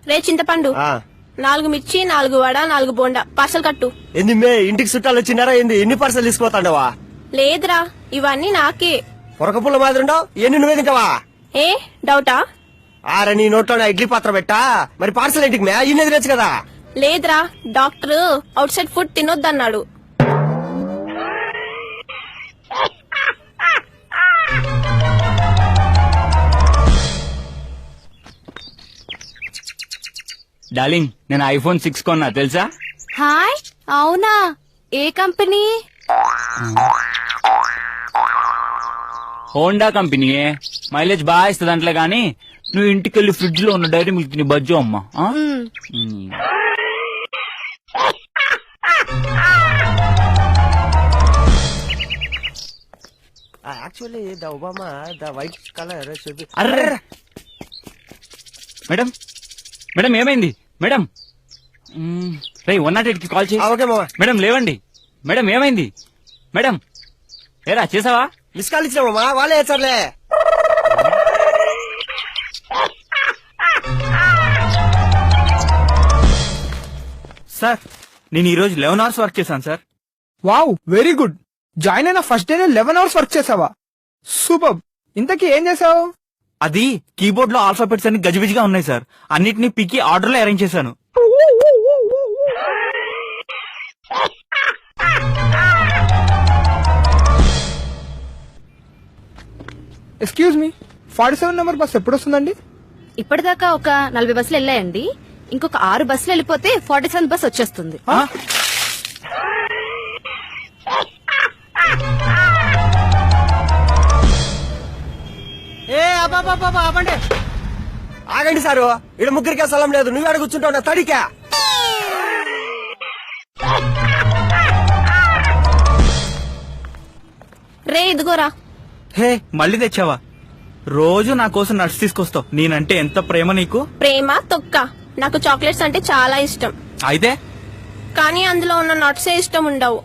రే చింతపండు 4 మిర్చి 4 వడ 4 బోండా పార్సల్ కట్టు. ఏంది మే ఇంటికి చుట్టాలు వచ్చినారా ఏంది? ఎన్ని పార్సల్ తీసుకుపోతాండవా? లేదురా ఇవన్నీ నాకే. పొరకపుల్ల మాదిరి ఉండవు, ఎన్ని నువ్వే తింటావా? ఏ డౌటా? ఆరే నీ నోట్లో నా ఇడ్లీ పాత్ర పెట్టా, మరి పార్సల్ ఇంటికి మే ఇన్ని తినచ్చు కదా. లేదురా డాక్టర్ అవుట్ సైడ్ ఫుడ్ తినొద్దన్నాడు. డార్లింగ్ నేను ఐఫోన్ 6 కొన్నా తెలుసా? హాయ్ అవునా, ఏ కంపెనీ? హోండా కంపెనీయే, మైలేజ్ బాగా ఇస్తుంది అంటలే గానీ నువ్వు ఇంటికెళ్ళి ఫ్రిడ్జ్ లో ఉన్న డైరీ మిల్క్ ని బజ్జు అమ్మా. Actually the Obama the white colour. Array madam madam ఏమైంది మేడం? రే 108 కి కాల్ చేయి. ఓకే మామా. మేడం లేవండి. మేడం ఏమైంది మేడం? ఏరా చేసావా? మిస్ కాల్ ఇచ్చినామా, వాళ్ళే వేస్తారులే. సార్ నేను ఈ రోజు 11 hours వర్క్ చేశాను sir. Wow very good. Join అయిన ఫస్ట్ డే 11 hours వర్క్ చేసావా? సూపర్. ఇంతకీ ఏం చేసావు? అది కీబోర్డ్ లో ఆల్ఫాబెట్స్ అన్ని గజిబిజిగా ఉన్నాయి సార్, అన్నిటినీ పికి ఆర్డర్ లో అరేంజ్ చేశాను. ఎక్స్క్యూజ్ మీ, 47 నెంబర్ బస్ ఎప్పుడు వస్తుందండి? ఇప్పటిదాకా ఒక 40 బస్సులు వెళ్ళాయండి. ఇంకొక 6 బస్సులు వెళ్ళిపోతే 47 బస్ వచ్చేస్తుంది. ఏ అబ్బాండి, ఆగండి సారు, ఇక్కడ ముగ్గురికే స్థలం లేదు, నువ్వు అక్కడ కూర్చుంటావు నా తడికా. రే ఇదిగోరా. హే మళ్ళీ తెచ్చావా? రోజు నా కోసం నట్స్ తీసుకొస్తావు, నేనంటే ఎంత ప్రేమ నీకు. ప్రేమ తొక్క, నాకు చాక్లెట్స్ అంటే చాలా ఇష్టం. అయితే కానీ అందులో ఉన్న నట్సే ఇష్టం ఉండవు.